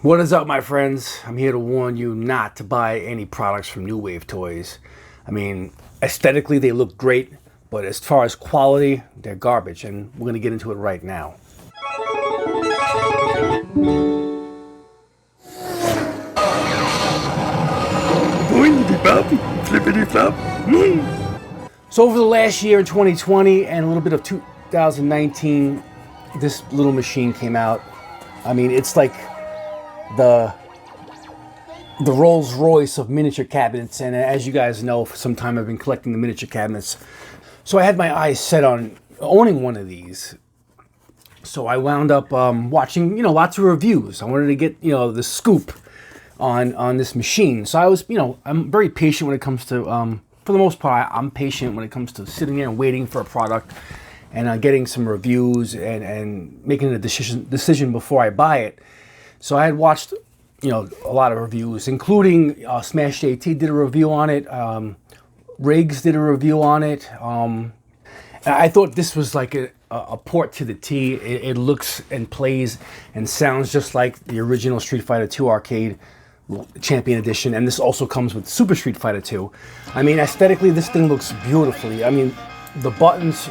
What is up, my friends? I'm here to warn you not to buy any products from New Wave Toys. I mean, aesthetically they look great, but as far as quality, they're garbage, and we're going to get into it right now. So over the last year in 2020 and a little bit of 2019, this little machine came out. I mean, it's like the Rolls Royce of miniature cabinets, and as you guys know, for some time I've been collecting the miniature cabinets. So I had my eyes set on owning one of these. So I wound up watching, lots of reviews. I wanted to get, the scoop on this machine. So I was, I'm very patient when it comes to, for the most part, I'm patient when it comes to sitting there and waiting for a product and getting some reviews and making a decision before I buy it. So I had watched, a lot of reviews, including Smash JT did a review on it, Riggs did a review on it. And I thought this was like a port to the T. It looks and plays and sounds just like the original Street Fighter II arcade Champion Edition, and this also comes with Super Street Fighter II. I mean, aesthetically, this thing looks beautifully. I mean, the buttons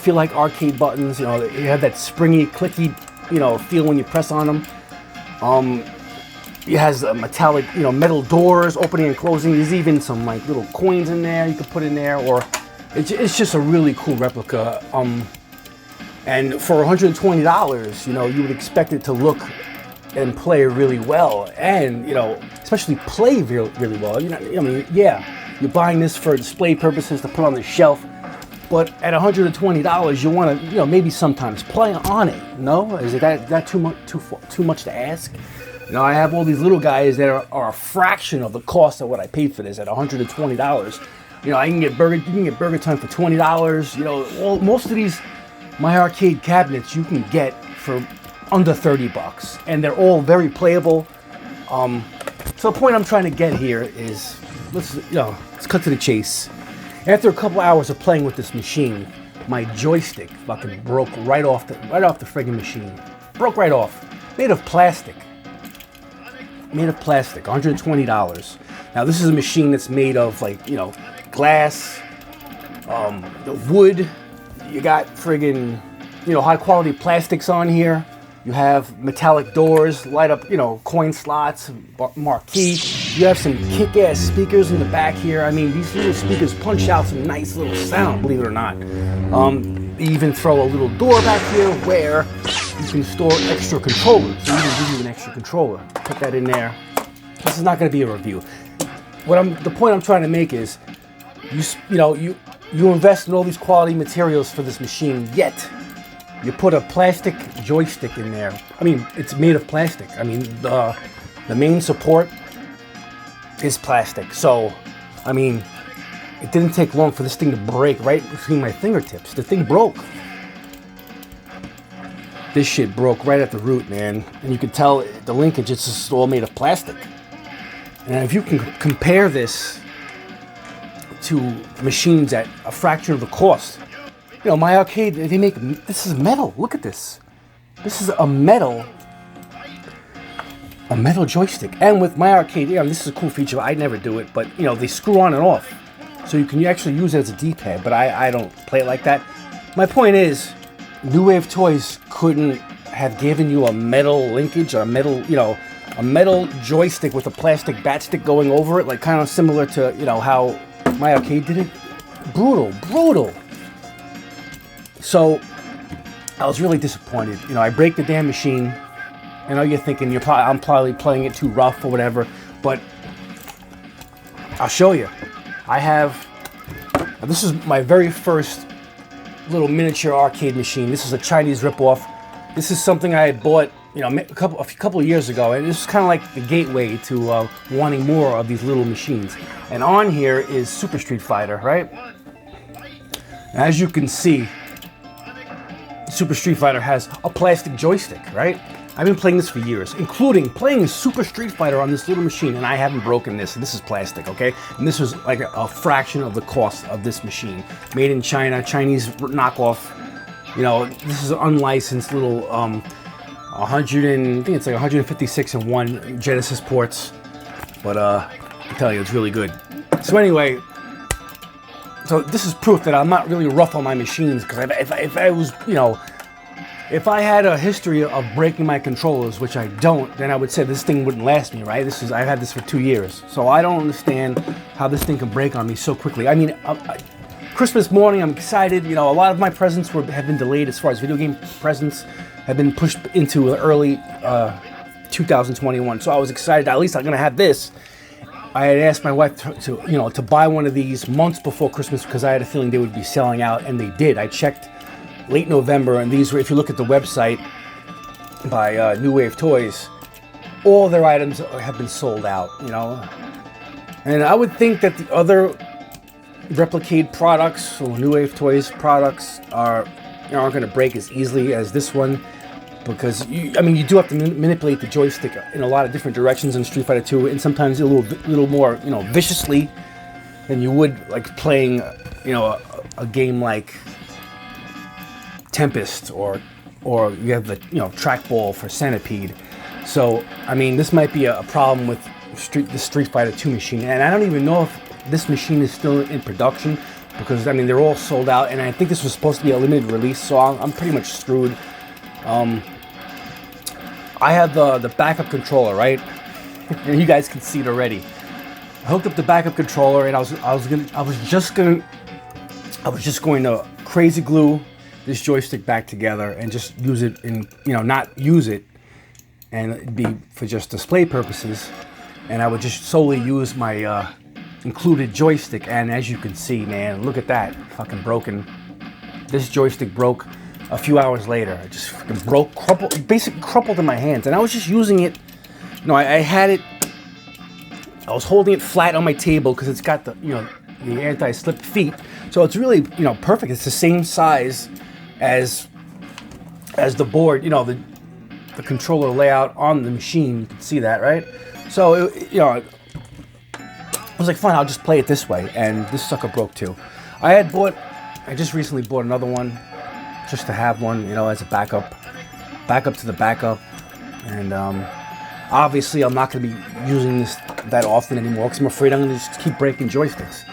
feel like arcade buttons. You have that springy, clicky, feel when you press on them. It has metallic, metal doors opening and closing. There's even some like little coins in there you could put in there, or it's just a really cool replica. And for $120, you would expect it to look and play really well, and especially play really well. You're buying this for display purposes to put on the shelf. But at $120, you want to, maybe sometimes play on it. No, is it that too much to ask? I have all these little guys that are a fraction of the cost of what I paid for this at $120. You can get Burger Time for $20. Most of these My Arcade cabinets you can get for under $30, and they're all very playable. So the point I'm trying to get here is let's cut to the chase. After a couple hours of playing with this machine, my joystick fucking broke right off the friggin' machine. Broke right off. Made of plastic. $120. Now this is a machine that's made of glass, wood. You got friggin', high quality plastics on here. You have metallic doors, light up, coin slots, marquee. You have some kick-ass speakers in the back here. I mean, these little speakers punch out some nice little sound, believe it or not. You even throw a little door back here where you can store extra controllers. So even give you an extra controller. Put that in there. This is not going to be a review. The point I'm trying to make is, you invest in all these quality materials for this machine, yet you put a plastic joystick in there. I mean, it's made of plastic. I mean, the main support is plastic. So, I mean, it didn't take long for this thing to break right between my fingertips. The thing broke. This shit broke right at the root, man. And you can tell the linkage, it's just all made of plastic. And if you can compare this to machines at a fraction of the cost, My Arcade, this is metal. Look at this. This is a metal joystick. And with My Arcade, this is a cool feature. I never do it, but they screw on and off. So you can actually use it as a D-pad, but I don't play it like that. My point is, New Wave Toys couldn't have given you a metal linkage or a metal joystick with a plastic bat stick going over it, like kind of similar to, how My Arcade did it. Brutal. So I was really disappointed. I break the damn machine. I know you're thinking I'm probably playing it too rough or whatever, but I'll show you. This is my very first little miniature arcade machine. This is a Chinese ripoff. This is something I had bought, a couple of years ago, and this is kind of like the gateway to wanting more of these little machines. And on here is Super Street Fighter, right? As you can see, Super Street Fighter has a plastic joystick, right? I've been playing this for years, including playing Super Street Fighter on this little machine, and I haven't broken this. And this is plastic, okay? And this was like a fraction of the cost of this machine. Made in China, Chinese knockoff. This is an unlicensed little 100 and I think it's like 156 and 1 Genesis ports. But I'm telling you, it's really good. So anyway, so this is proof that I'm not really rough on my machines, because if I was, you know, if I had a history of breaking my controllers, which I don't, then I would say this thing wouldn't last me, right? I've had this for 2 years. So I don't understand how this thing can break on me so quickly. I mean, Christmas morning, I'm excited. You know, a lot of my presents have been delayed as far as video game presents have been pushed into early 2021. So I was excited. At least I'm gonna have this. I had asked my wife to buy one of these months before Christmas, because I had a feeling they would be selling out, and they did. I checked late November, and these were, if you look at the website by New Wave Toys, all their items have been sold out. You know, and I would think that the other Replicate products or New Wave Toys products aren't going to break as easily as this one, because you do have to manipulate the joystick in a lot of different directions in Street Fighter 2, and sometimes a little more, you know, viciously than you would like playing, you know, a game like Tempest, or you have the, you know, trackball for Centipede. So I mean, this might be a problem with the Street Fighter 2 machine, and I don't even know if this machine is still in production, because I mean, they're all sold out, and I think this was supposed to be a limited release, so I'm pretty much screwed. I have the backup controller, right? And you guys can see it already. I hooked up the backup controller, and I was just going to crazy glue this joystick back together and just use it in, you know, not use it and it'd be for just display purposes, and I would just solely use my included joystick. And as you can see, man, look at that, fucking broken. This joystick broke a few hours later. It just fucking broke, basically crumpled in my hands, and I was just using it. You know, I had it. I was holding it flat on my table because it's got the, you know, the anti-slip feet, so it's really, you know, perfect. It's the same size as the board, you know, the controller layout on the machine. You can see that, right? So you know, I was like, fine, I'll just play it this way, and this sucker broke too. I just recently bought another one, just to have one, you know, as a backup to the backup. And obviously I'm not going to be using this that often anymore, because I'm afraid I'm going to just keep breaking joysticks.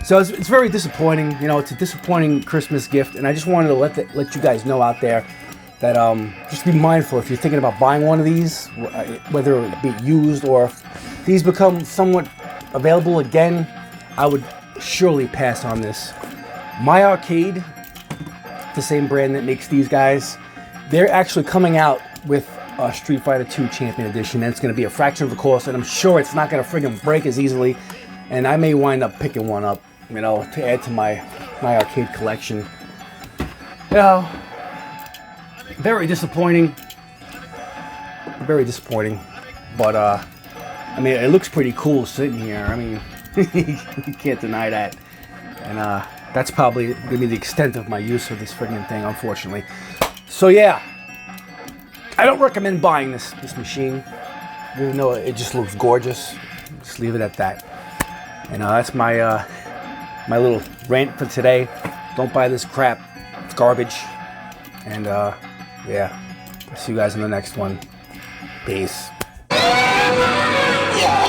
So it's very disappointing. You know, it's a disappointing Christmas gift, and I just wanted to let you guys know out there that just be mindful if you're thinking about buying one of these, whether it be used or if these become somewhat available again, I would surely pass on this. My Arcade, the same brand that makes these guys, they're actually coming out with a Street Fighter 2 Champion Edition, and it's going to be a fraction of the cost, and I'm sure it's not going to friggin' break as easily, and I may wind up picking one up, you know, to add to my arcade collection. You know, very disappointing, but I mean, it looks pretty cool sitting here. I mean, you can't deny that, and that's probably going to be the extent of my use of this friggin' thing, unfortunately. So yeah, I don't recommend buying this machine, even though it just looks gorgeous. Just leave it at that. And that's my my little rant for today. Don't buy this crap. It's garbage. And yeah, I'll see you guys in the next one. Peace. Yeah.